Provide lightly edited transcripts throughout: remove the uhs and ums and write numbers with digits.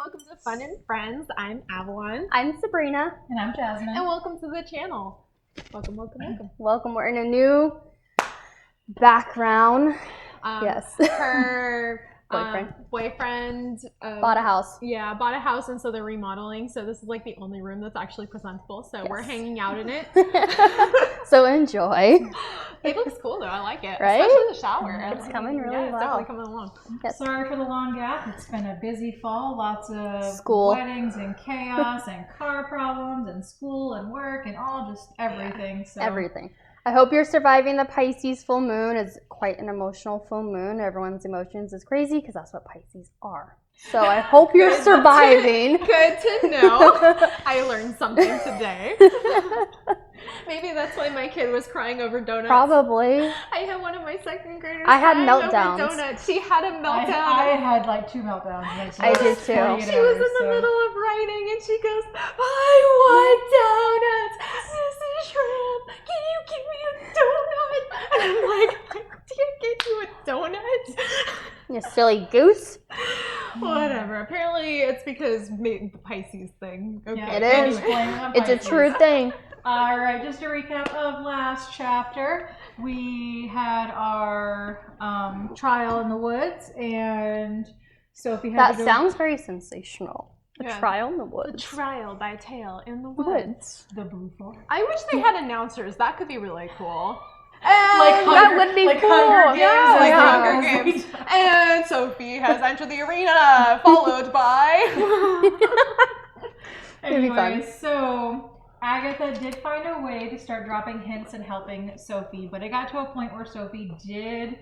welcome to Fun and Friends. I'm Avalon. I'm Sabrina. And I'm Jasmine. And welcome to the channel. Welcome. Welcome. We're in a new background. Yes. Her boyfriend bought a house. Yeah, bought a house, and so they're remodeling. So this is like the only room that's actually presentable. So we're hanging out in it. So enjoy. It looks cool though. I like it. Right? Especially the shower. It's coming really well. It's well. definitely coming along. Yes. Sorry for the long gap. It's been a busy fall. Lots of school weddings and chaos and car problems and school and work and all just everything. Yeah. So everything. I hope you're surviving the Pisces full moon. It's quite an emotional full moon. Everyone's emotions is crazy because that's what Pisces are. So I hope you're surviving. Good to know. I learned something today. Maybe that's why my kid was crying over donuts. Probably. I had one of my second graders. I had crying meltdowns. over donuts. She had a meltdown. I had like 2 meltdowns. I did too. She was in the middle of writing and she goes, "I want donuts, Mrs. Shrimp. Can you give me a donut?" And I'm like, "I can't get you a donut." You silly goose. Whatever. Apparently, it's because the Pisces thing. Okay. Yeah, it is. It's a true thing. All right, just a recap of last chapter. We had our trial in the woods, and Sophie had That sounds very sensational. A trial in the woods. The trial by tale in the woods. the blue forest. I wish they had announcers. That could be really cool. That would be cool. Hunger Games, Hunger Games. And Sophie has entered the arena, followed by. It'd be fun. Anyway, so Agatha did find a way to start dropping hints and helping Sophie, but it got to a point where Sophie did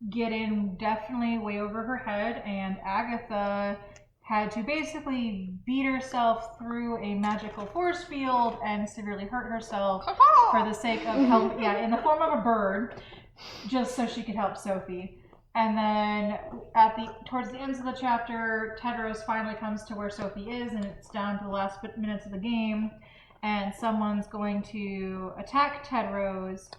get in definitely way over her head, and Agatha had to basically beat herself through a magical force field and severely hurt herself for the sake of help, in the form of a bird, just so she could help Sophie. And then towards the ends of the chapter, Tedros finally comes to where Sophie is, and it's down to the last minutes of the game, and someone's going to attack Tedros,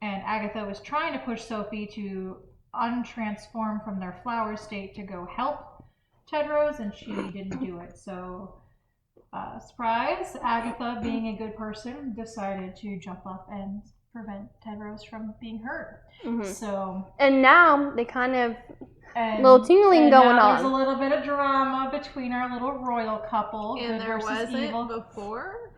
and Agatha was trying to push Sophie to untransform from their flower state to go help Tedros, and she didn't do it. So, surprise, Agatha, being a good person, decided to jump up and prevent Tedros from being hurt. So, and now they kind of little tingling going on. There's a little bit of drama between our little royal couple. And there wasn't evil. before.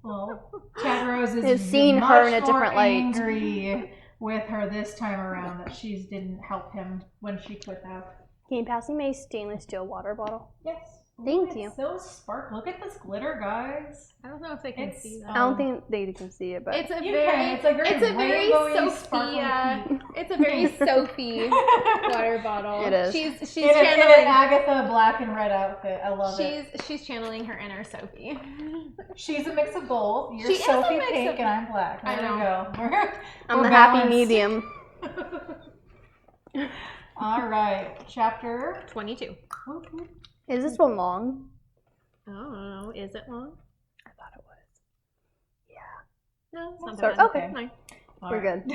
Well, Tedros is seen her in a different light. Angry with her this time around that she didn't help him when she could have. Can you pass me my stainless steel water bottle? Yes. Thank you. It's so spark. Look at this glitter, guys. I don't know if they can see that. I don't think they can see it, but It's a very very Sophie. It's a very Sophie water bottle. It is. She's in an channeling Agatha black and red outfit. I love it. She's channeling her inner Sophie. She's a mix of both. You're She is a Sophie mix pink of- and I'm black. There I know. we go. I'm we're the happy balanced. medium. All right, chapter 22. Is this one long? I don't know. Is it long? I thought it was. Yeah. No, it's not Sorry. that Okay. bad. No. We're good.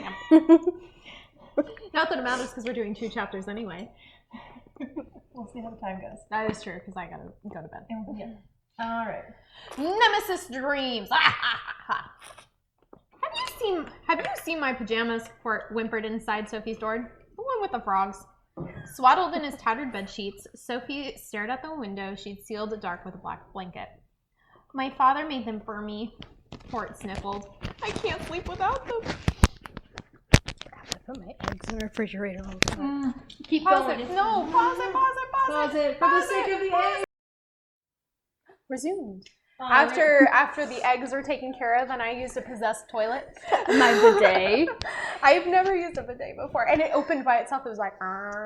Not that it matters because we're doing 2 chapters anyway. We'll see how the time goes. That is true because I gotta go to bed. Yeah. All right. Nemesis dreams. Have you seen my pajamas? Whimpered inside Sophie's door. The one with the frogs. Swaddled in his tattered bed sheets, Sophie stared out the window she'd sealed dark with a black blanket. My father made them for me. Port sniffled. I can't sleep without them. I put my eggs in the refrigerator all the time. Keep Pause going. it. No, pause it. For the sake of the egg. Resumed. After the eggs are taken care of and I used a possessed toilet. My bidet. I've never used a bidet before. And it opened by itself. It was like...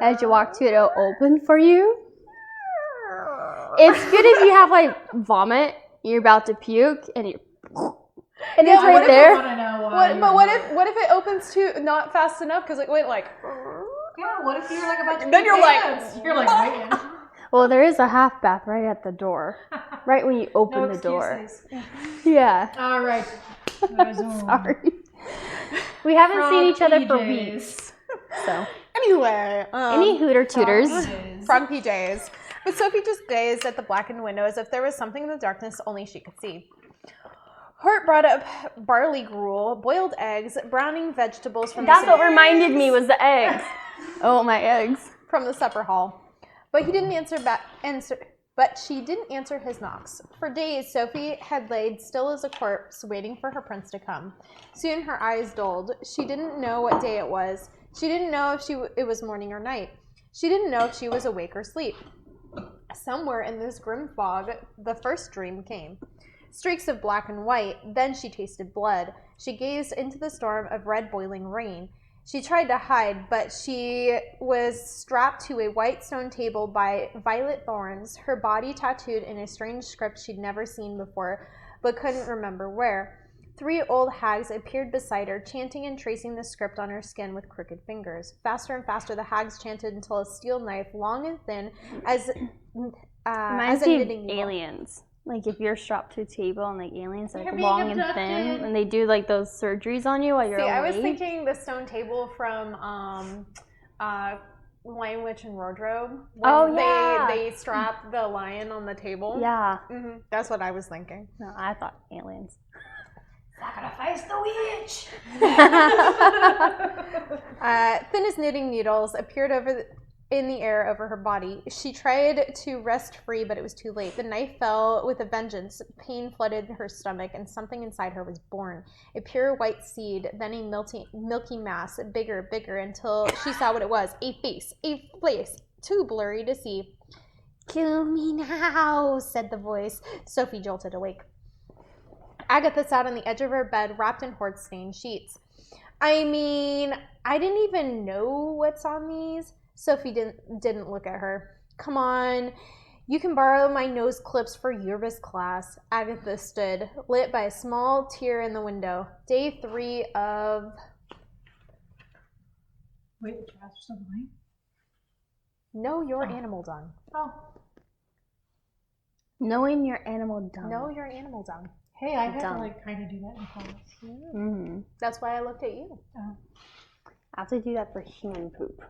As you walk to it, it'll open for you. It's good if you have like vomit, you're about to puke, and you... And it's right there. What if it opens too not fast enough because it went like... Yeah, what if you're like about to Then you're like... dance? You're like waiting. Well, there is a half bath right at the door. Right when you open the door. Yeah. All right. Sorry. We haven't seen each other for weeks. So. Anyway. Any hooter tutors? Frog PJs. But Sophie just gazed at the blackened window as if there was something in the darkness only she could see. Hort brought up barley gruel, boiled eggs, browning vegetables from That's what reminded me was the eggs. Oh, my eggs. from the supper hall. But he didn't but she didn't answer his knocks. For days, Sophie had laid still as a corpse, waiting for her prince to come. Soon her eyes dulled. She didn't know what day it was. She didn't know if it was morning or night. She didn't know if she was awake or asleep. Somewhere in this grim fog, the first dream came. Streaks of black and white, then she tasted blood. She gazed into the storm of red boiling rain. She tried to hide, but she was strapped to a white stone table by violet thorns, her body tattooed in a strange script she'd never seen before, but couldn't remember where. 3 old hags appeared beside her, chanting and tracing the script on her skin with crooked fingers. Faster and faster the hags chanted until a steel knife, long and thin, as a knitting needle. Aliens. Like if you're strapped to a table and like aliens like You're being long and abducted. thin, and they do like those surgeries on you while you're See, awake. I was thinking the stone table from Lion Witch and Wardrobe. When they strap the lion on the table. Yeah. Mm-hmm. That's what I was thinking. No, I thought aliens. Sacrifice the witch! Thin as knitting needles appeared in the air over her body. She tried to wrest free, but it was too late. The knife fell with a vengeance. Pain flooded her stomach, and something inside her was born. A pure white seed, then a milky mass, bigger, until she saw what it was. A face, too blurry to see. "Kill me now," said the voice. Sophie jolted awake. Agatha sat on the edge of her bed, wrapped in horde-stained sheets. I mean, I didn't even know what's on these. Sophie didn't look at her. "Come on, you can borrow my nose clips for Yerba's class." Agatha stood, lit by a small tear in the window. Day 3 of... Wait, the trash is still going? Know your animal dung. Oh. Knowing your animal dung. Know your animal dung. Hey, I had to Dung. like kind of do that in class. Mm-hmm. That's why I looked at you. Oh. I have to do that for human poop.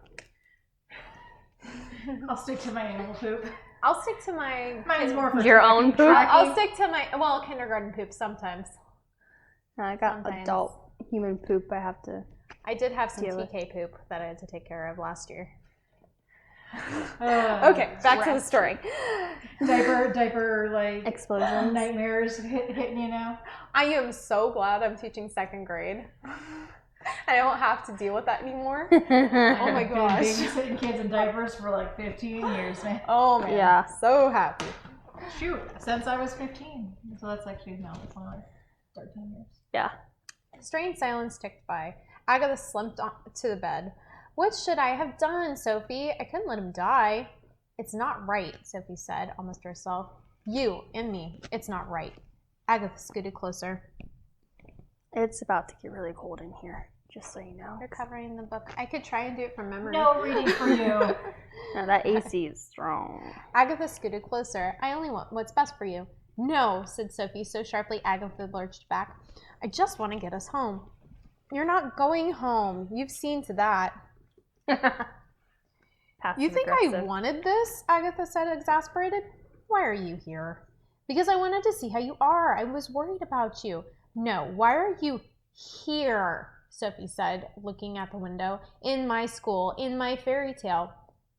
I'll stick to my animal poop. I'll stick to my... Mine's more for Your own poop? I'll stick to my, kindergarten poop sometimes. I got Sometimes. adult human poop. I have to. I did have some Deal with. TK poop that I had to take care of last year. Uh, Okay, back to the story. Diaper, like Explosions. nightmares hitting you now. I am so glad I'm teaching 2nd grade. I don't have to deal with that anymore. Oh my Been gosh. babysitting kids in diapers for like 15 years, man. Oh man. Yeah. So happy. Shoot, since I was 15. So that's actually now it's only like 13 years. Yeah. Strange silence ticked by. Agatha slumped to the bed. "What should I have done, Sophie? I couldn't let him die." "It's not right," Sophie said, almost to herself. "You and me. It's not right." Agatha scooted closer. It's about to get really cold in here, just so you know. You're covering the book. I could try and do it from memory. No reading for you. No, that AC is strong. Agatha scooted closer. "I only want what's best for you." "No," said Sophie so sharply Agatha lurched back. "I just want to get us home." "You're not going home. You've seen to that." "You think I wanted this?" Agatha said, exasperated. "Why are you here?" "Because I wanted to see how you are. I was worried about you." "No, why are you here?" Sophie said, looking at the window. "In my school, in my fairy tale."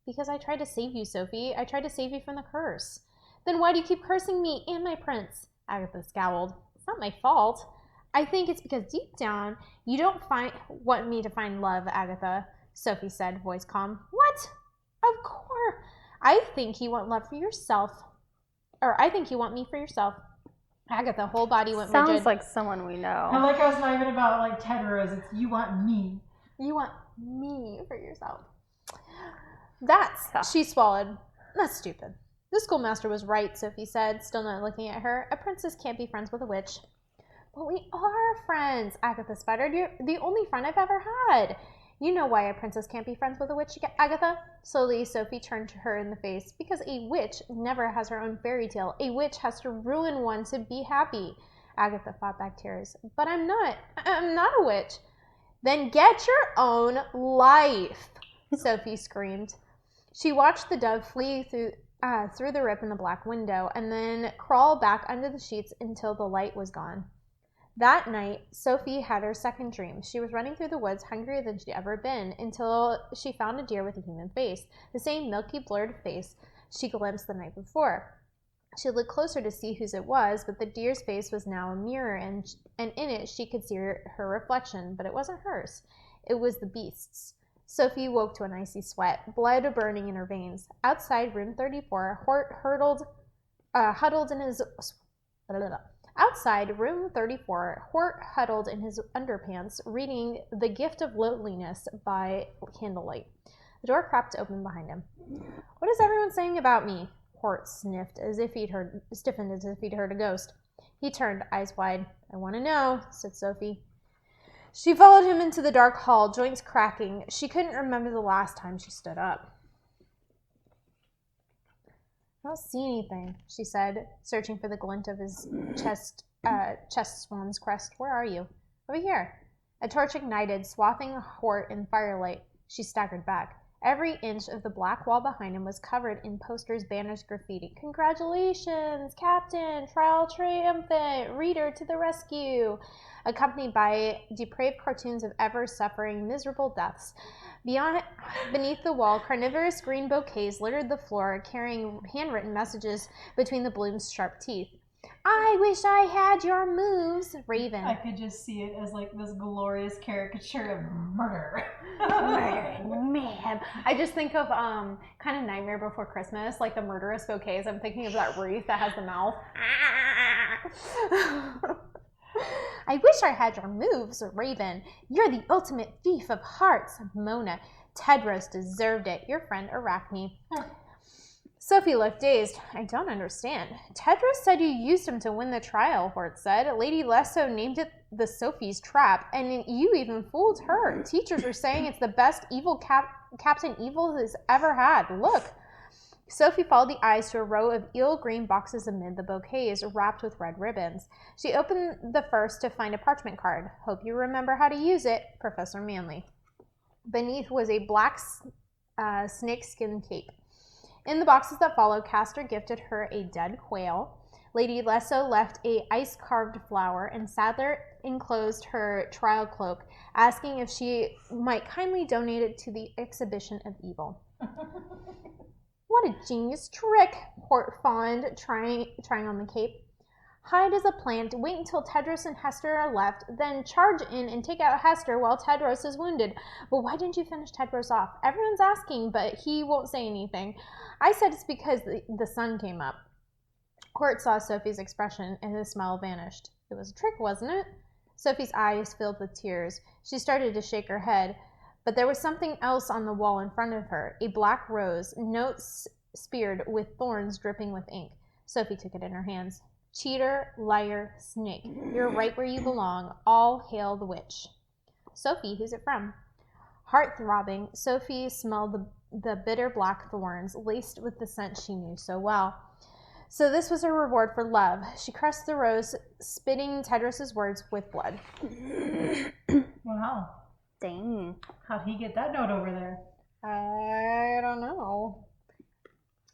"Because I tried to save you, Sophie. I tried to save you from the curse." "Then why do you keep cursing me and my prince?" Agatha scowled. "It's not my fault. I think it's because deep down, you don't want me to find love, Agatha," Sophie said, voice calm. "What? Of course. I think you want love for yourself. Or I think you want me for yourself." Agatha's whole body went rigid. Sounds like someone we I know. like how it's not even about like Ted Rose. It's you want me. You want me for yourself. She swallowed. "That's stupid." "The schoolmaster was right," Sophie said, still not looking at her. "A princess can't be friends with a witch." "But we are friends," Agatha sputtered. "You're the only friend I've ever had." "You know why a princess can't be friends with a witch, Agatha?" Slowly, Sophie turned to her in the face. "Because a witch never has her own fairy tale. A witch has to ruin one to be happy." Agatha fought back tears. "But I'm not a witch." "Then get your own life," Sophie screamed. She watched the dove flee through the rip in the black window and then crawl back under the sheets until the light was gone. That night, Sophie had her second dream. She was running through the woods hungrier than she'd ever been until she found a deer with a human face, the same milky, blurred face she glimpsed the night before. She looked closer to see whose it was, but the deer's face was now a mirror, and in it she could see her reflection, but it wasn't hers. It was the beast's. Sophie woke to an icy sweat, blood burning in her veins. Outside room 34, Hort huddled in his underpants, reading The Gift of Loneliness by candlelight. The door cracked open behind him. "What is everyone saying about me?" Hort stiffened as if he'd heard a ghost. He turned, eyes wide. "I want to know," said Sophie. She followed him into the dark hall, joints cracking. She couldn't remember the last time she stood up. "I don't see anything," she said, searching for the glint of his chest swan's crest. "Where are you?" "Over here." A torch ignited, swathing Hort in firelight. She staggered back. Every inch of the black wall behind him was covered in posters, banners, graffiti. "Congratulations, Captain! Trial triumphant! Reader to the rescue!" Accompanied by depraved cartoons of ever-suffering, miserable deaths. Beneath the wall, carnivorous green bouquets littered the floor, carrying handwritten messages between the bloom's sharp teeth. "I wish I had your moves, Raven." I could just see it as like this glorious caricature of murder. Murder, mayhem. I just think of kind of Nightmare Before Christmas, like the murderous bouquets. I'm thinking of that wreath that has the mouth. "I wish I had your moves, Raven. You're the ultimate thief of hearts, Mona. Tedros deserved it. Your friend Arachne." Sophie looked dazed. "I don't understand." "Tedros said you used him to win the trial," Hort said. "Lady Lesso named it the Sophie's Trap, and you even fooled her. Teachers are saying it's the best evil Captain Evil has ever had. Look." Sophie followed the eyes to a row of eel green boxes amid the bouquets wrapped with red ribbons. She opened the first to find a parchment card. "Hope you remember how to use it, Professor Manley." Beneath was a black snakeskin cape. In the boxes that followed, Castor gifted her a dead quail. Lady Lesso left a ice-carved flower, and Sadler enclosed her trial cloak, asking if she might kindly donate it to the exhibition of evil. "What a genius trick," Hort fawned, trying on the cape. "Hide as a plant, wait until Tedros and Hester are left, then charge in and take out Hester while Tedros is wounded. But why didn't you finish Tedros off? Everyone's asking, but he won't say anything. I said it's because the sun came up." Hort saw Sophie's expression, and his smile vanished. "It was a trick, wasn't it?" Sophie's eyes filled with tears. She started to shake her head, but there was something else on the wall in front of her, a black rose, notes speared with thorns dripping with ink. Sophie took it in her hands. "Cheater, liar, snake. You're right where you belong. All hail the witch." "Sophie, who's it from?" Heart-throbbing, Sophie smelled the bitter black thorns, laced with the scent she knew so well. So this was her reward for love. She crushed the rose, spitting Tedros' words with blood. Wow. Dang. How'd he get that note over there? I don't know.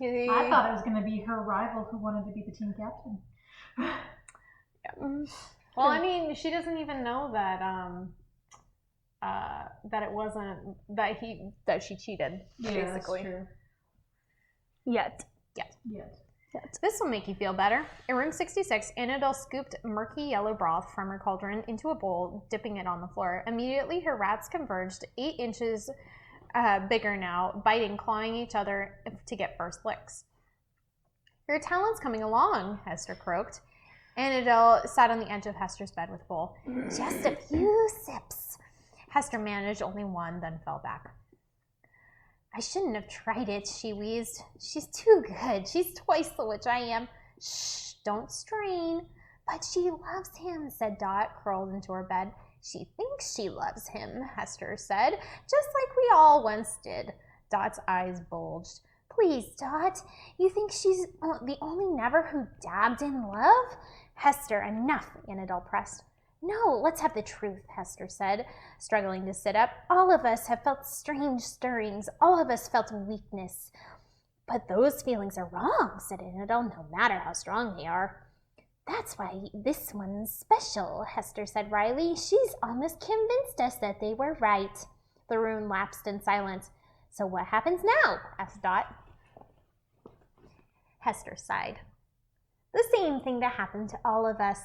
I thought it was going to be her rival who wanted to be the team captain. Well, I mean, she doesn't even know that that it wasn't that she cheated. Yeah, basically. that's true. Yet. This will make you feel better. In room 66, Annabelle scooped murky yellow broth from her cauldron into a bowl, dipping it on the floor. Immediately, her rats converged, 8 inches bigger now, biting, clawing each other to get first licks. "Your talent's coming along," Hester croaked. Annabelle sat on the edge of Hester's bed with bowl. "Just a few sips." Hester managed only one, then fell back. "I shouldn't have tried it," she wheezed. "She's too good. She's twice the witch I am." "Shh, don't strain." "But she loves him," said Dot, curled into her bed. "She thinks she loves him," Hester said, "just like we all once did." Dot's eyes bulged. "Please, Dot, you think she's the only Never who dabbed in love?" "Hester, enough," Annabelle pressed. No, let's have the truth, Hester said, struggling to sit up. All of us have felt strange stirrings. All of us felt weakness. But those feelings are wrong, said Annabelle, no matter how strong they are. That's why this one's special, Hester said wryly. She's almost convinced us that they were right. The room lapsed in silence. So what happens now? Asked Dot. Hester sighed. The same thing that happened to all of us.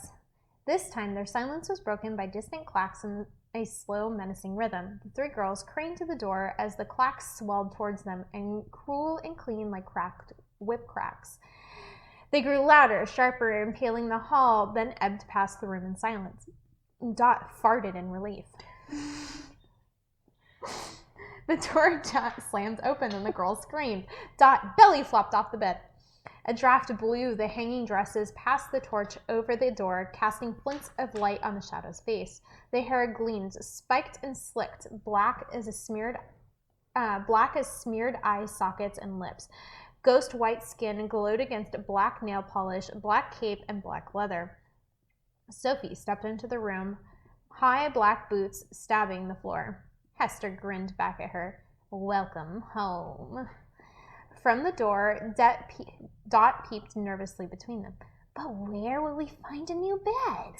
This time their silence was broken by distant clacks in a slow, menacing rhythm. The three girls craned to the door as the clacks swelled towards them and cruel and clean like cracked whip cracks. They grew louder, sharper, impaling the hall, then ebbed past the room in silence. Dot farted in relief. The door slammed open and the girls screamed. Dot belly flopped off the bed. A draft blew the hanging dresses past the torch over the door, casting flints of light on the shadow's face. The hair gleamed, spiked and slicked, black as smeared eye sockets and lips. Ghost white skin glowed against black nail polish, black cape, and black leather. Sophie stepped into the room, high black boots stabbing the floor. Hester grinned back at her. Welcome home. From the door, Dot peeped nervously between them. But where will we find a new bed?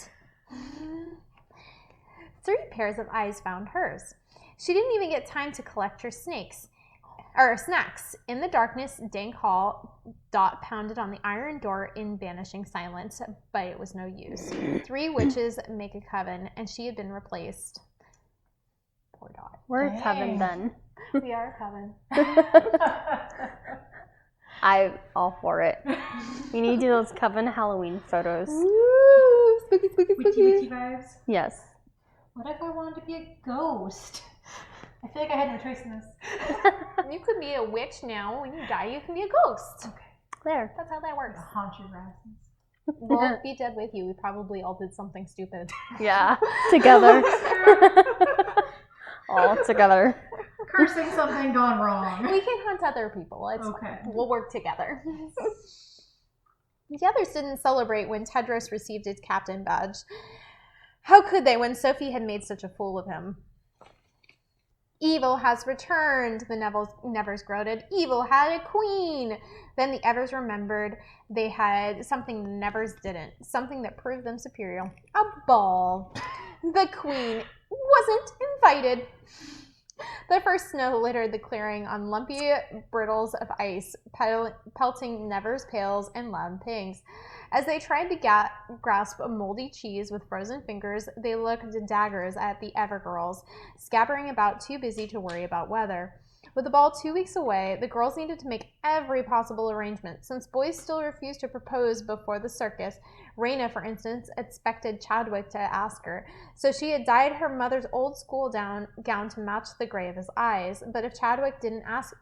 3 pairs of eyes found hers. She didn't even get time to collect her snacks. In the darkness, dank hall, Dot pounded on the iron door in banishing silence, but it was no use. 3 witches make a coven, and she had been replaced. Poor Dot. We're a coven then. We are a coven. I'm all for it. We need to do those coven Halloween photos. Woo! Spooky, spooky, Witchy spooky. witchy vibes. Yes. What if I wanted to be a ghost? I feel like I had no choice in this. You could be a witch now. When you die, you can be a ghost. Okay. There. That's how that works. Haunt your grasses. We'll be dead with you. We probably all did something stupid. Yeah. Together. All together. Cursing something gone wrong. We can hunt other people. It's Okay. We'll work together. The others didn't celebrate when Tedros received his captain badge. How could they when Sophie had made such a fool of him? Evil has returned, the Nevers gloated. Evil had a queen. Then the Evers remembered they had something the Nevers didn't, something that proved them superior. A ball. The queen wasn't invited. The first snow littered the clearing on lumpy brittles of ice, pelting Nevers' pails and loud pings. As they tried to grasp a moldy cheese with frozen fingers, they looked daggers at the Evergirls, scabbering about too busy to worry about weather. With the ball 2 weeks away, the girls needed to make every possible arrangement, since boys still refused to propose before the circus. Raina, for instance, expected Chadwick to ask her, so she had dyed her mother's old school gown to match the gray of his eyes. But if Chadwick asked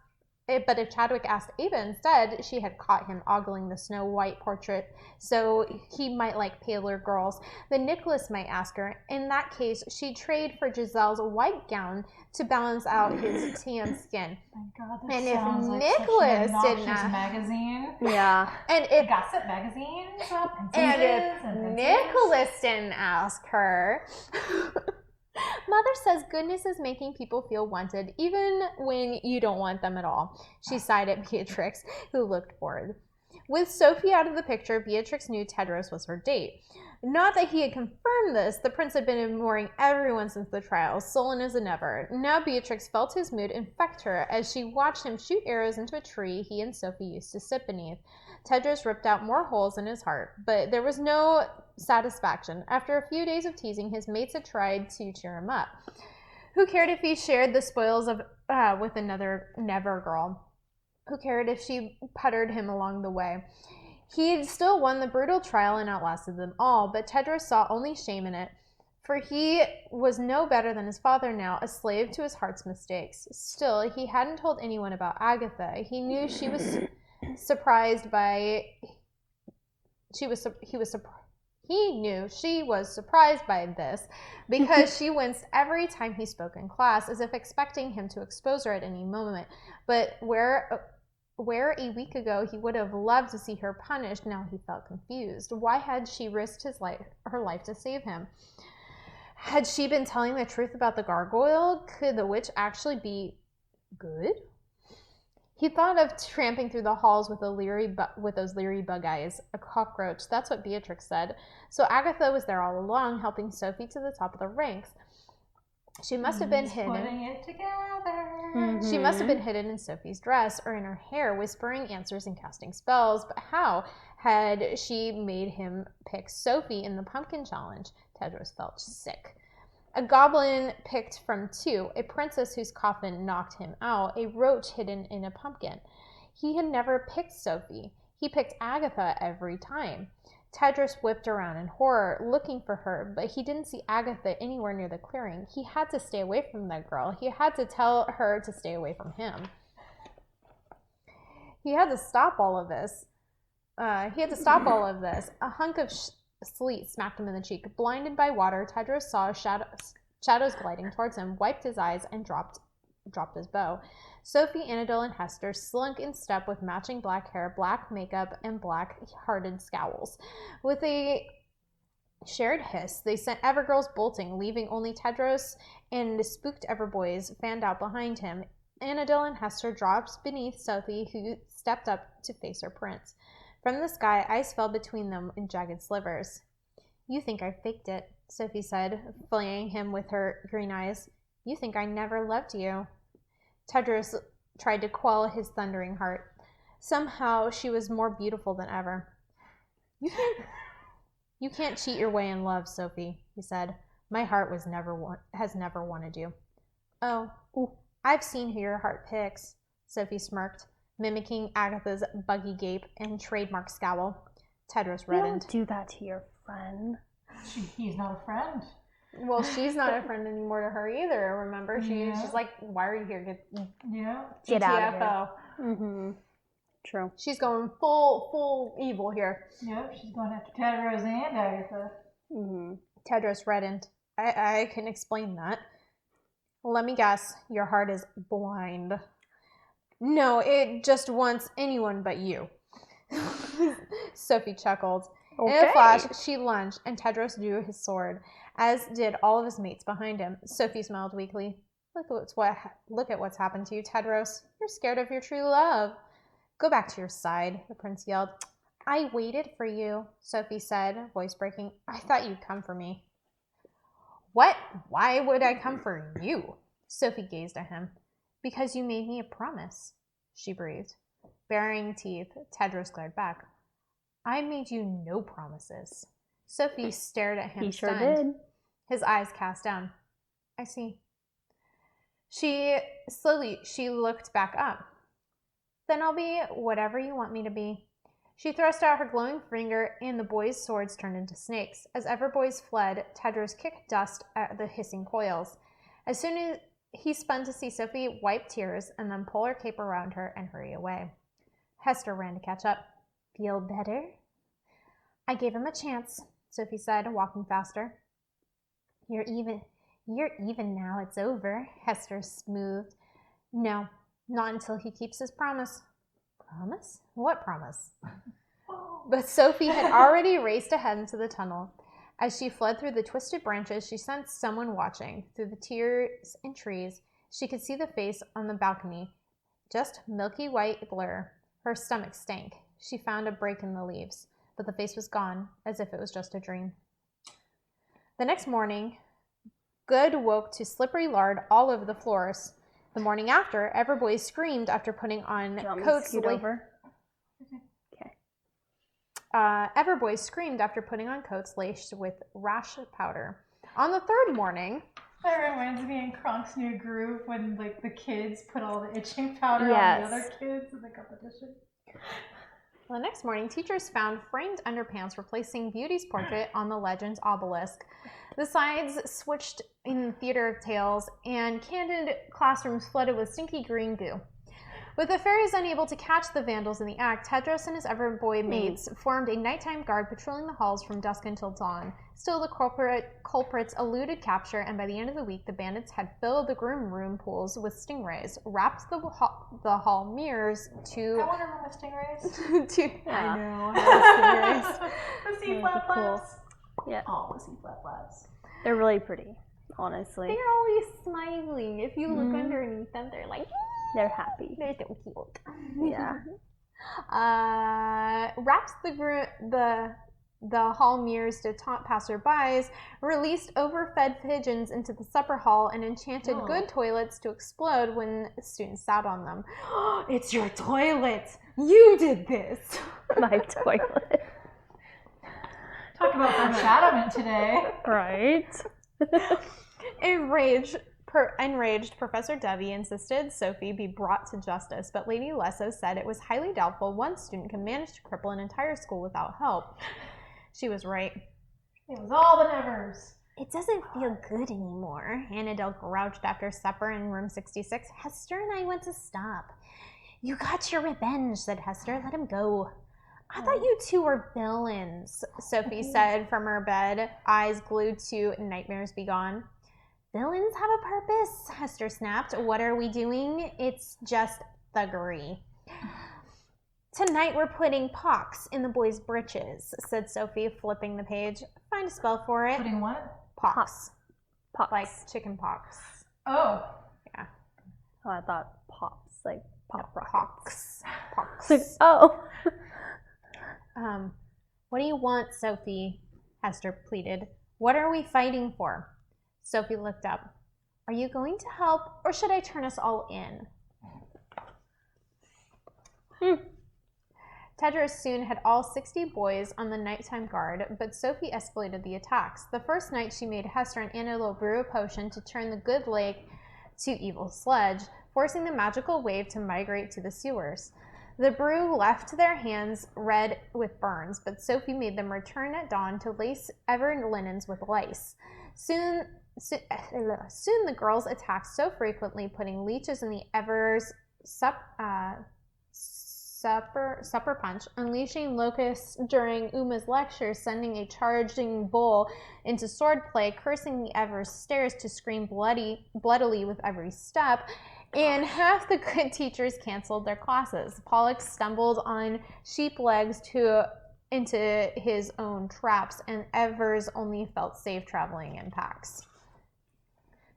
Ava instead, she had caught him ogling the Snow White portrait, so he might like paler girls. Then Nicholas might ask her. In that case, she'd trade for Giselle's white gown to balance out his tan skin. My God, this And if sounds like Nicholas such an didn't obnoxious ask- magazine. Yeah. And if Gossip magazine. And if Nicholas didn't ask her, Mother says goodness is making people feel wanted, even when you don't want them at all. She sighed at Beatrix, who looked bored. With Sophie out of the picture, Beatrix knew Tedros was her date. Not that he had confirmed this, the prince had been ignoring everyone since the trial, sullen as ever. Now Beatrix felt his mood infect her as she watched him shoot arrows into a tree he and Sophie used to sit beneath. Tedros ripped out more holes in his heart, but there was no satisfaction. After a few days of teasing, his mates had tried to cheer him up. Who cared if he shared the spoils with another Never girl? Who cared if she puttered him along the way? He had still won the brutal trial and outlasted them all, but Tedros saw only shame in it, for he was no better than his father now, a slave to his heart's mistakes. Still, he hadn't told anyone about Agatha. He knew she was surprised by this because she winced every time he spoke in class, as if expecting him to expose her at any moment. But where a week ago he would have loved to see her punished, now he felt confused. Why had she risked her life to save him? Had she been telling the truth about the gargoyle? Could the witch actually be good? He thought of tramping through the halls with those leery bug eyes. A cockroach, that's what Beatrix said. So Agatha was there all along, helping Sophie to the top of the ranks. She must have been hidden. Putting it together. Mm-hmm. She must have been hidden in Sophie's dress or in her hair, whispering answers and casting spells. But how had she made him pick Sophie in the pumpkin challenge? Tedros felt sick. A goblin picked from 2, a princess whose coffin knocked him out, a roach hidden in a pumpkin. He had never picked Sophie. He picked Agatha every time. Tedros whipped around in horror, looking for her, but he didn't see Agatha anywhere near the clearing. He had to stay away from that girl. He had to tell her to stay away from him. He had to stop all of this. A hunk of sleet smacked him in the cheek. Blinded by water, Tedros saw shadows gliding towards him, wiped his eyes, and dropped his bow. Sophie, Annabelle, and Hester slunk in step with matching black hair, black makeup, and black-hearted scowls. With a shared hiss, they sent Evergirls bolting, leaving only Tedros and the spooked Everboys fanned out behind him. Annabelle and Hester dropped beneath Sophie, who stepped up to face her prince. From the sky, ice fell between them in jagged slivers. "You think I faked it," Sophie said, flaying him with her green eyes. "You think I never loved you." Tedros tried to quell his thundering heart. Somehow she was more beautiful than ever. You can't cheat your way in love, Sophie," he said. "My heart has never wanted you." "Oh, I've seen who your heart picks," Sophie smirked, mimicking Agatha's buggy gape and trademark scowl. Tedros reddened. Don't do that to your friend. He's not a friend. Well, she's not a friend anymore to her either, remember? She's like, "Why are you here? Get out of GTFO." here. Mm-hmm. True. She's going full evil here. Yep, she's going after Tedros and Agatha. Mm-hmm. Tedros reddened. I can explain that. "Let me guess, your heart is blind." "No, it just wants anyone but you." Sophie chuckled. Okay. In a flash, she lunged, and Tedros drew his sword, as did all of his mates behind him. Sophie smiled weakly. Look at what's happened to you, Tedros. You're scared of your true love." "Go back to your side," the prince yelled. "I waited for you," Sophie said, voice breaking. "I thought you'd come for me." "What? Why would I come for you?" Sophie gazed at him. "Because you made me a promise," she breathed. Baring teeth, Tedros glared back. "I made you no promises." Sophie stared at him. He sure stunned. did. His eyes cast down. "I see." She looked back up. "Then I'll be whatever you want me to be." She thrust out her glowing finger, and the boys' swords turned into snakes. As Everboys fled, Tedros kicked dust at the hissing coils. As soon as he spun to see Sophie wipe tears and then pull her cape around her and hurry away. Hester ran to catch up. "Feel better?" "I gave him a chance," Sophie said, walking faster. You're even now, it's over," Hester smoothed. "No, not until he keeps his promise." "Promise? What promise?" But Sophie had already raced ahead into the tunnel. As she fled through the twisted branches, she sensed someone watching. Through the tears and trees, she could see the face on the balcony, just milky white blur. Her stomach stank. She found a break in the leaves, but the face was gone, as if it was just a dream. The next morning, Good woke to slippery lard all over the floors. The morning after, Everboy screamed after putting on coats. Everboy screamed after putting on coats laced with rash powder. On the third morning, that reminds me in Kronk's New Groove when like the kids put all the itching powder on the other kids in the competition. The next morning, teachers found framed underpants replacing Beauty's portrait on the Legends obelisk. The sides switched in the Theater of Tales, and candid classrooms flooded with stinky green goo. With the fairies unable to catch the vandals in the act, Tedros and his Everboy mates formed a nighttime guard patrolling the halls from dusk until dawn. Still, the culprits eluded capture, and by the end of the week, the bandits had filled the groom room pools with stingrays, wrapped the hall mirrors to... I want to run with stingrays. I know. I love stingrays. The sea flap flaps. Yeah. Oh, the sea flap flaps. They're really pretty, honestly. They're always smiling. If you look underneath them, they're like, They're happy. they're so cute. Yeah. Wraps the hall mirrors to taunt passerbys, released overfed pigeons into the supper hall, and enchanted good toilets to explode when students sat on them. It's your toilet! You did this! My toilet. Talk about foreshadowing today. Right? Enraged, Professor Devi insisted Sophie be brought to justice, but Lady Lesso said it was highly doubtful one student could manage to cripple an entire school without help. She was right. It was all the nevers. It doesn't feel good anymore, Annadelle grouched after supper in room 66. Hester and I want to stop. You got your revenge, said Hester. Let him go. I thought you two were villains, Sophie said from her bed, eyes glued to Nightmares Begone. Villains have a purpose, Hester snapped. What are we doing? It's just thuggery. Tonight we're putting pox in the boys' britches, said Sophie, flipping the page. Find a spell for it. Putting what? Pox. Pox. Like chicken pox. Oh. Yeah. Oh, I thought pops, like pop rockets. Pox. Pox. Like, oh. What do you want, Sophie? Hester pleaded. What are we fighting for? Sophie looked up. Are you going to help, or should I turn us all in? Tedros soon had all 60 boys on the nighttime guard, but Sophie escalated the attacks. The first night she made Hester and Annabelle brew a potion to turn the good lake to evil sludge, forcing the magical wave to migrate to the sewers. The brew left their hands red with burns, but Sophie made them return at dawn to lace ever linens with lice. Soon the girls attacked so frequently, putting leeches in the Ever's supper punch, unleashing locusts during Uma's lecture, sending a charging bull into swordplay, cursing the Ever's stairs to scream bloodily with every step, and half the good teachers canceled their classes. Pollux stumbled on sheep legs into his own traps, and Evers only felt safe traveling in packs.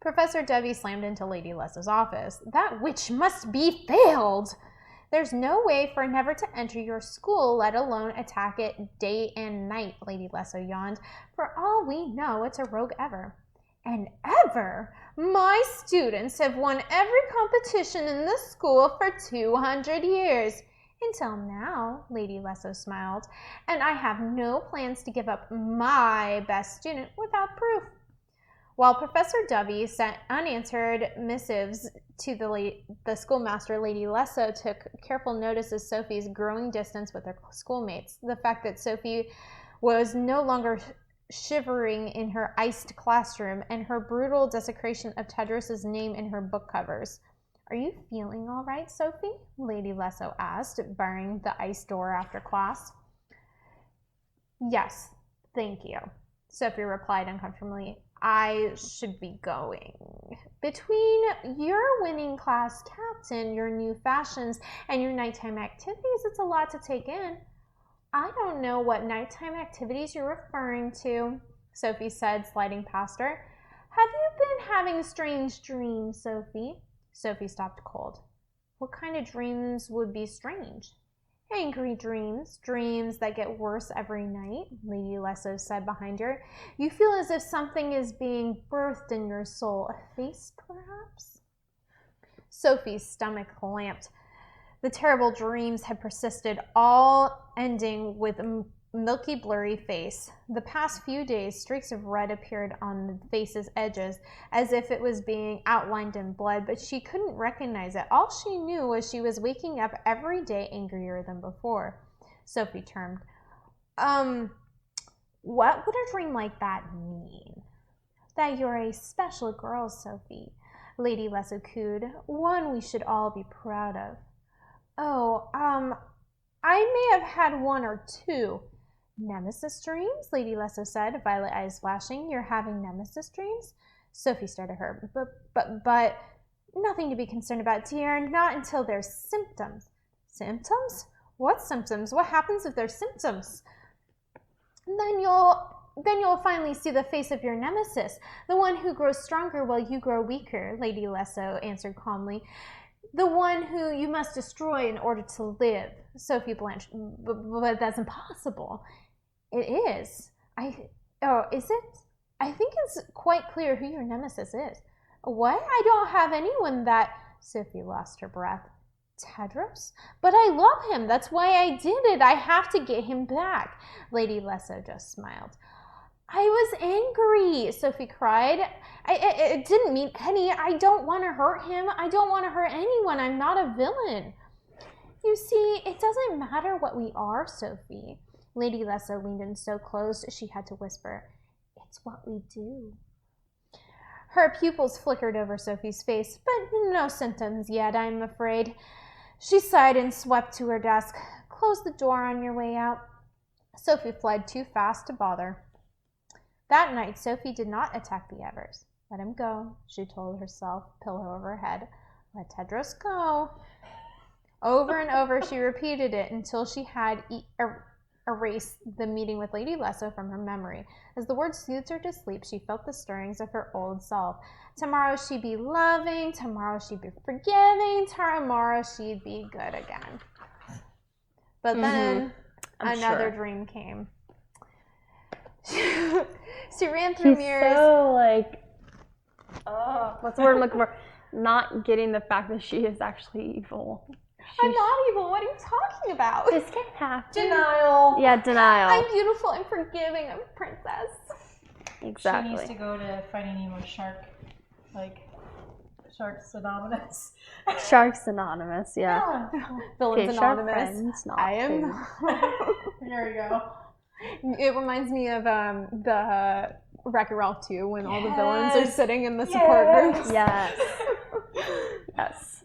Professor Devi slammed into Lady Lesso's office. That witch must be failed! There's no way for Never to enter your school, let alone attack it day and night, Lady Lesso yawned. For all we know, it's a rogue Ever. And Ever? My students have won every competition in the school for 200 years. Until now, Lady Lesso smiled, and I have no plans to give up my best student without proof. While Professor Dovey sent unanswered missives to the schoolmaster, Lady Lesso took careful notice of Sophie's growing distance with her schoolmates. The fact that Sophie was no longer shivering in her iced classroom, and her brutal desecration of Tedros's name in her book covers. Are you feeling all right, Sophie? Lady Lesso asked, barring the ice door after class. Yes, thank you, Sophie replied uncomfortably. I should be going. Between your winning class captain, your new fashions, and your nighttime activities, it's a lot to take in. I don't know what nighttime activities you're referring to, Sophie said, sliding past her. Have you been having strange dreams, Sophie? Sophie stopped cold. What kind of dreams would be strange? Angry dreams, dreams that get worse every night, Lady Lesso said behind her. You feel as if something is being birthed in your soul. A face, perhaps? Sophie's stomach clamped. The terrible dreams had persisted, all ending with a milky, blurry face. The past few days, streaks of red appeared on the face's edges, as if it was being outlined in blood, but she couldn't recognize it. All she knew was she was waking up every day angrier than before. Sophie termed. What would a dream like that mean? That you're a special girl, Sophie, Lady Lesso cooed. One we should all be proud of. Oh, I may have had one or two. Nemesis dreams? Lady Lesso said, violet eyes flashing. You're having nemesis dreams? Sophie stared at her. But nothing to be concerned about, dear. Not until there's symptoms. Symptoms? What symptoms? What happens if there's symptoms? Then you'll then you'll finally see the face of your nemesis, the one who grows stronger while you grow weaker, Lady Lesso answered calmly. The one who you must destroy in order to live. Sophie blanched. But that's impossible. It is. Is it? I think it's quite clear who your nemesis is. What? I don't have anyone that... Sophie lost her breath. Tedros? But I love him. That's why I did it. I have to get him back. Lady Lesso just smiled. I was angry, Sophie cried. I didn't mean any. I don't want to hurt him. I don't want to hurt anyone. I'm not a villain. You see, it doesn't matter what we are, Sophie. Lady Lesso leaned in so close she had to whisper, it's what we do. Her pupils flickered over Sophie's face, but no symptoms yet, I'm afraid. She sighed and swept to her desk. Close the door on your way out. Sophie fled too fast to bother. That night, Sophie did not attack the Evers. Let him go, she told herself, pillow over her head. Let Tedros go. Over and over, she repeated it until she had erased the meeting with Lady Lesso from her memory. As the words soothed her to sleep, she felt the stirrings of her old self. Tomorrow she'd be loving, tomorrow she'd be forgiving, tomorrow she'd be good again. But then another dream came. She ran through mirrors. So like, what's the word I'm looking for? Not getting the fact that she is actually evil. I'm not evil. What are you talking about? This can't happen. Denial. Yeah, denial. I'm beautiful. I'm forgiving. I'm a princess. Exactly. She needs to go to Finding Nemo Shark, like Sharks Anonymous. Sharks Anonymous, yeah. Villains Okay, shark Anonymous. friends, not I am. There we go. It reminds me of the Wreck-It Ralph 2 when all the villains are sitting in the support groups. Yes. Yes.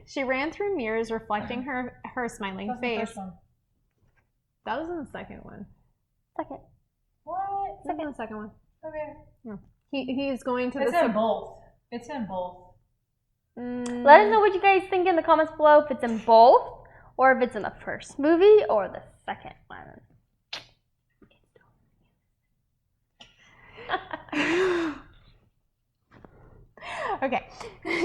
She ran through mirrors, reflecting her smiling That's the face. first one. That was in the second one. Second. What? Second, the second one. Okay. Yeah. He's going to It's the. in both. It's in both. Let us know what you guys think in the comments below, if it's in both, or if it's in the first movie, or the second one. Okay.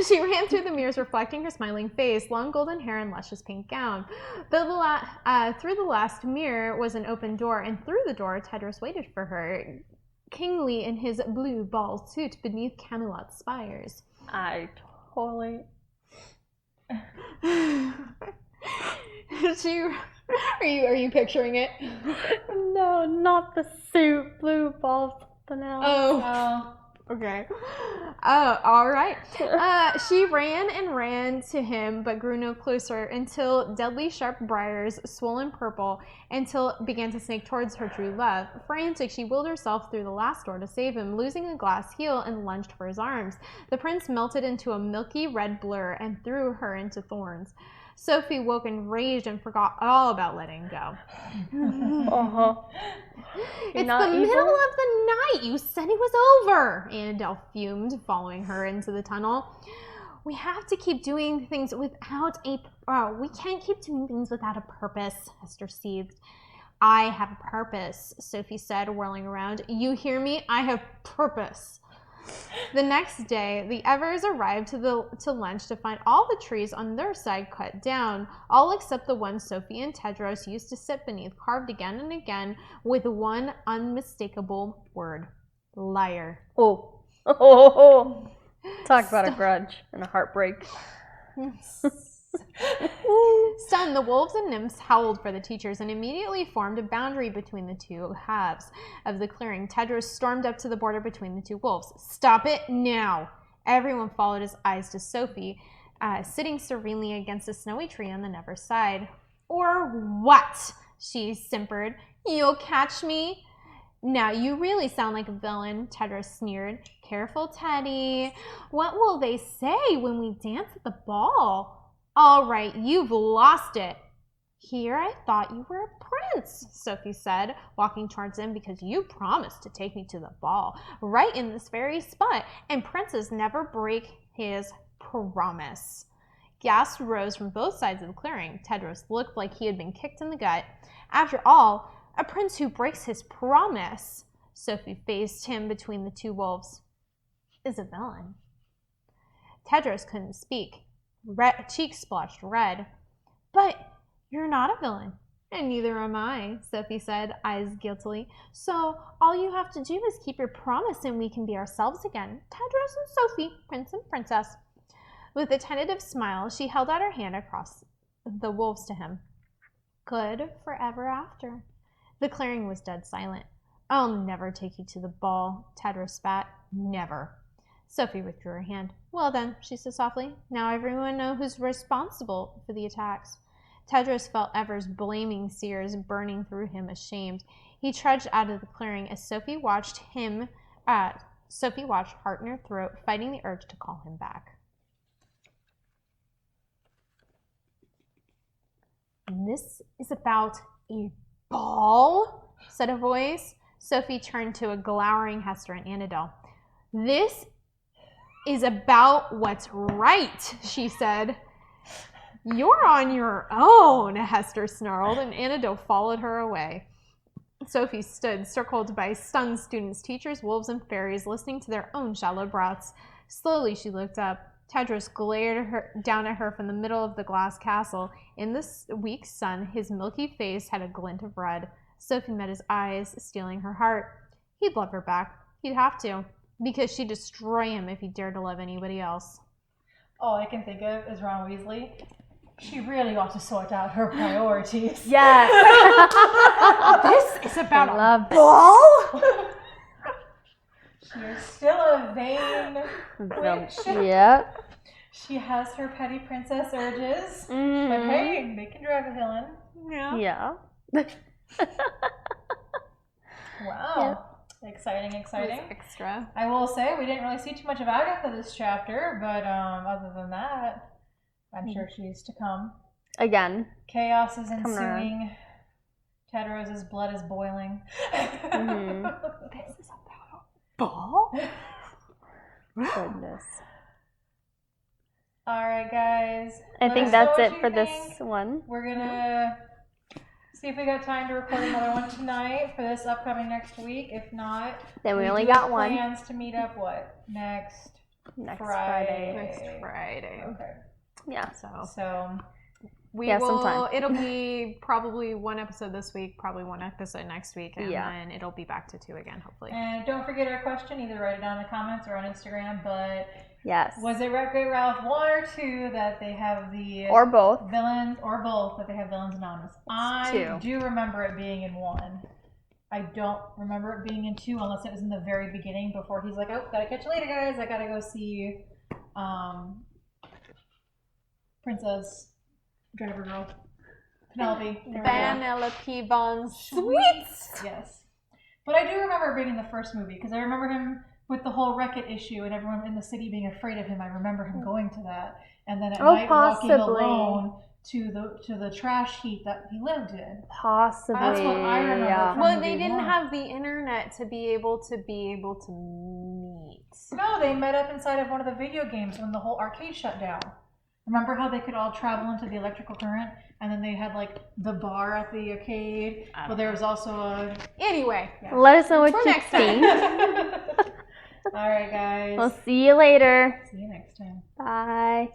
She ran through the mirrors, reflecting her smiling face, long golden hair, and luscious pink gown. Through the last mirror was an open door, and through the door, Tedros waited for her, kingly in his blue ball suit beneath Camelot's spires. I totally... Are you picturing it? No, not the suit. Blue balls, something else. Oh. Okay. Oh, all right. She ran and ran to him, but grew no closer until deadly sharp briars, swollen purple, until began to snake towards her true love. Frantic, she willed herself through the last door to save him, losing a glass heel and lunged for his arms. The prince melted into a milky red blur and threw her into thorns. Sophie woke enraged and forgot all about letting go. It's the middle of the night. You said it was over. Annabelle fumed, following her into the tunnel. We have to keep doing things without we can't keep doing things without a purpose, Esther seethed. I have a purpose, Sophie said, whirling around. You hear me? I have purpose. The next day, the Evers arrived to lunch to find all the trees on their side cut down, all except the one Sophie and Tedros used to sit beneath, carved again and again with one unmistakable word: liar. Talk about a grudge and a heartbreak. Stunned, the wolves and nymphs howled for the teachers and immediately formed a boundary between the two halves of the clearing. Tedros stormed up to the border between the two wolves. Stop it now! Everyone followed his eyes to Sophie, sitting serenely against a snowy tree on the Never side. Or what? She simpered. You'll catch me? Now you really sound like a villain, Tedros sneered. Careful, Teddy. What will they say when we dance at the ball? All right, you've lost it. Here I thought you were a prince, Sophie said, walking towards him, because you promised to take me to the ball, right in this very spot, and princes never break his promise. Gasps rose from both sides of the clearing. Tedros looked like he had been kicked in the gut. After all, a prince who breaks his promise. Sophie faced him between the two wolves. Is a villain. Tedros couldn't speak. Cheeks splotched red. But you're not a villain. And neither am I, Sophie said, eyes guiltily. So all you have to do is keep your promise and we can be ourselves again. Tedros and Sophie, prince and princess. With a tentative smile, she held out her hand across the wolves to him. Good forever after. The clearing was dead silent. I'll never take you to the ball, Tedros spat. Never. Sophie withdrew her hand. Well then, she said softly, now everyone knows who's responsible for the attacks. Tedros felt Ever's blaming sears burning through him, ashamed. He trudged out of the clearing as Sophie watched heart in her throat, fighting the urge to call him back. This is about a ball, said a voice. Sophie turned to a glowering Hester and Annabelle. This is about what's right, she said. You're on your own, Hester snarled, and Annabelle followed her away. Sophie stood, circled by stunned students, teachers, wolves, and fairies, listening to their own shallow breaths. Slowly she looked up. Tedros glared down at her from the middle of the glass castle. In the weak sun, his milky face had a glint of red. Sophie met his eyes, stealing her heart. He'd love her back. He'd have to, because she'd destroy him if he dared to love anybody else. All I can think of is Ron Weasley. She really ought to sort out her priorities. Yes. This is about a ball? She is still a vain witch. Yep. She has her petty princess urges. Mm-hmm. But hey, they can drive a villain. Yeah. Wow. Yep. Exciting. Extra. I will say we didn't really see too much of Agatha this chapter, but other than that, I'm sure she's to come. Again. Chaos is ensuing. Tedros' blood is boiling. Mm-hmm. This is about a ball? Goodness. All right, guys. I Let think us that's know it what for you this think. one. We're gonna see if we got time to record another one tonight for this upcoming next week. If not, Then we only do got have one. plans to meet up. What next Friday. Next Friday. Okay. Yeah. So we Yeah, will. sometime. It'll be probably one episode this week, probably one episode next week, and Yeah. then it'll be back to 2 again, hopefully. And don't forget our question. Either write it down in the comments or on Instagram. But Yes. was it Great Ralph 1 or 2 that they have the Or both. villains, or both that they have villains anonymous? I 2. do remember it being in 1. I don't remember it being in 2 unless it was in the very beginning before he's like, oh, gotta catch you later, guys. I gotta go see Princess Driver Girl. Penelope. Vanellope Von Sweets. Yes. But I do remember it being in the first movie because I remember him with the whole Wreck-It issue and everyone in the city being afraid of him. I remember him going to that. And then at night walking alone to the trash heap that he lived in. Possibly. That's what I remember. Yeah. From Well, movie they didn't 1. have the internet to be able to meet. No, they met up inside of one of the video games when the whole arcade shut down. Remember how they could all travel into the electrical current, and then they had like the bar at the arcade. Well, there was also a. Anyway, Let us know what For you next time. think. All right, guys. We'll see you later. See you next time. Bye.